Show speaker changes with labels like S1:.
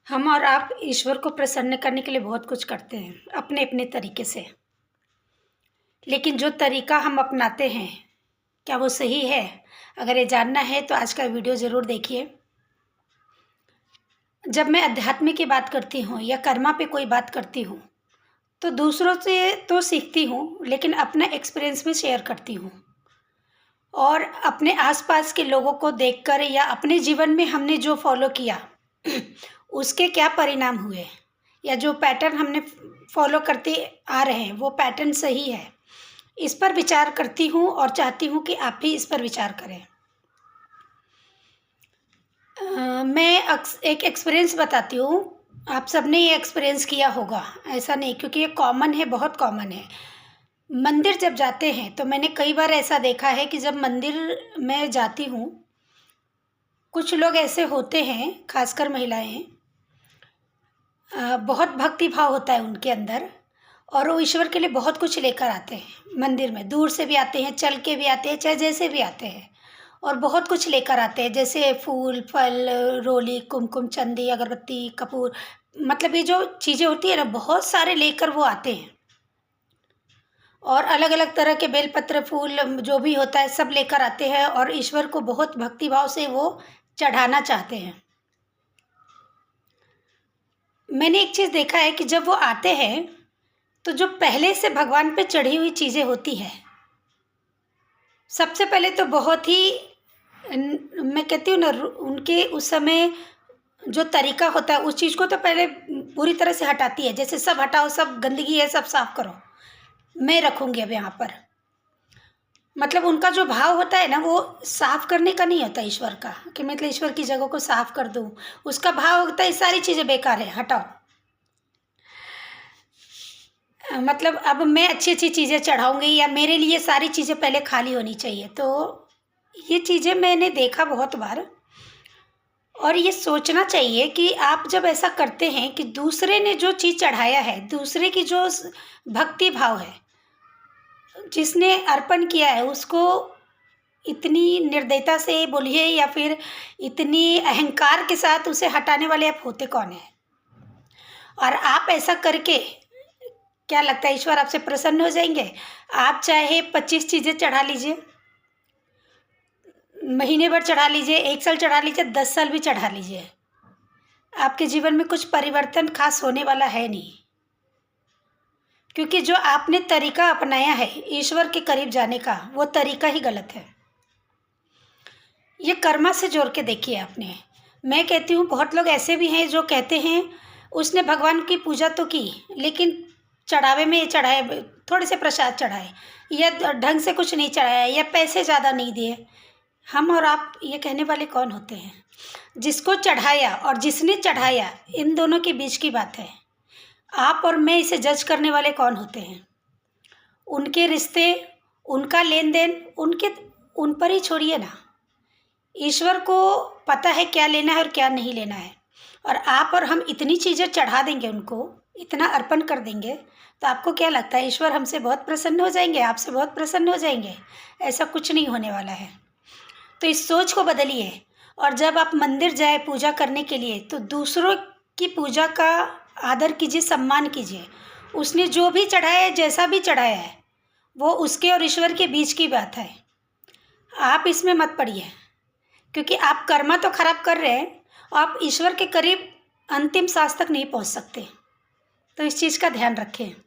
S1: हम और आप ईश्वर को प्रसन्न करने के लिए बहुत कुछ करते हैं अपने अपने तरीके से। लेकिन जो तरीका हम अपनाते हैं, क्या वो सही है? अगर ये जानना है तो आज का वीडियो ज़रूर देखिए। जब मैं अध्यात्म की बात करती हूँ या कर्मा पे कोई बात करती हूँ, तो दूसरों से तो सीखती हूँ, लेकिन अपना एक्सपीरियंस भी शेयर करती हूँ। और अपने आसपास के लोगों को देखकर या अपने जीवन में हमने जो फॉलो किया उसके क्या परिणाम हुए, या जो पैटर्न हमने फॉलो करते आ रहे हैं वो पैटर्न सही है, इस पर विचार करती हूँ और चाहती हूँ कि आप भी इस पर विचार करें। मैं एक एक्सपीरियंस बताती हूँ। आप सबने ये एक्सपीरियंस किया होगा, ऐसा नहीं, क्योंकि ये कॉमन है, बहुत कॉमन है। मंदिर जब जाते हैं तो मैंने कई बार ऐसा देखा है कि जब मंदिर में जाती हूँ, कुछ लोग ऐसे होते हैं, खासकर महिलाएं, बहुत भक्ति भाव होता है उनके अंदर, और वो ईश्वर के लिए बहुत कुछ लेकर आते हैं। मंदिर में दूर से भी आते हैं, चल के भी आते हैं, चाहे जैसे भी आते हैं, और बहुत कुछ लेकर आते हैं, जैसे फूल, फल, रोली, कुमकुम, चंदी, अगरबत्ती, कपूर, मतलब ये जो चीज़ें होती है ना, बहुत सारे लेकर वो आते हैं। और अलग अलग तरह के बेलपत्र, फूल, जो भी होता है सब लेकर आते हैं, और ईश्वर को बहुत भक्ति भाव से वो चढ़ाना चाहते हैं। मैंने एक चीज़ देखा है कि जब वो आते हैं तो जो पहले से भगवान पे चढ़ी हुई चीज़ें होती है, सबसे पहले तो बहुत ही मैं कहती हूँ ना, उनके उस समय जो तरीका होता है उस चीज़ को तो पहले पूरी तरह से हटाती है। जैसे सब हटाओ, सब गंदगी है, सब साफ करो, मैं रखूँगी अब यहाँ पर। मतलब उनका जो भाव होता है ना, वो साफ करने का नहीं होता ईश्वर का, कि मतलब ईश्वर की जगह को साफ कर दूँ। उसका भाव होता है सारी चीज़ें बेकार है, हटाओ। मतलब अब मैं अच्छी अच्छी चीज़ें चढ़ाऊँगी, या मेरे लिए सारी चीज़ें पहले खाली होनी चाहिए। तो ये चीज़ें मैंने देखा बहुत बार, और ये सोचना चाहिए कि आप जब ऐसा करते हैं कि दूसरे ने जो चीज़ चढ़ाया है, दूसरे की जो भक्ति भाव है, जिसने अर्पण किया है, उसको इतनी निर्दयता से बोलिए या फिर इतनी अहंकार के साथ उसे हटाने वाले आप होते कौन हैं? और आप ऐसा करके क्या लगता है ईश्वर आपसे प्रसन्न हो जाएंगे? आप चाहे 25 चीज़ें चढ़ा लीजिए, महीने भर चढ़ा लीजिए, 1 साल चढ़ा लीजिए, 10 साल भी चढ़ा लीजिए, आपके जीवन में कुछ परिवर्तन खास होने वाला है नहीं। क्योंकि जो आपने तरीका अपनाया है ईश्वर के करीब जाने का, वो तरीका ही गलत है। ये कर्मा से जोड़ के देखिए आपने। मैं कहती हूँ बहुत लोग ऐसे भी हैं जो कहते हैं उसने भगवान की पूजा तो की, लेकिन चढ़ावे में ये चढ़ाए, थोड़े से प्रसाद चढ़ाए, या ढंग से कुछ नहीं चढ़ाया, या पैसे ज़्यादा नहीं दिए। हम और आप ये कहने वाले कौन होते हैं? जिसको चढ़ाया और जिसने चढ़ाया, इन दोनों के बीच की बात है। आप और मैं इसे जज करने वाले कौन होते हैं? उनके रिश्ते, उनका लेन देन, उन पर ही छोड़िए ना। ईश्वर को पता है क्या लेना है और क्या नहीं लेना है। और आप और हम इतनी चीज़ें चढ़ा देंगे उनको, इतना अर्पण कर देंगे, तो आपको क्या लगता है ईश्वर हमसे बहुत प्रसन्न हो जाएंगे, आपसे बहुत प्रसन्न हो जाएंगे? ऐसा कुछ नहीं होने वाला है। तो इस सोच को बदलिए, और जब आप मंदिर जाए पूजा करने के लिए, तो दूसरों की पूजा का आदर कीजिए, सम्मान कीजिए। उसने जो भी चढ़ाया है, जैसा भी चढ़ाया है, वो उसके और ईश्वर के बीच की बात है। आप इसमें मत पड़िए, क्योंकि आप कर्मा तो खराब कर रहे हैं, आप ईश्वर के करीब अंतिम सांस तक नहीं पहुंच सकते। तो इस चीज़ का ध्यान रखें।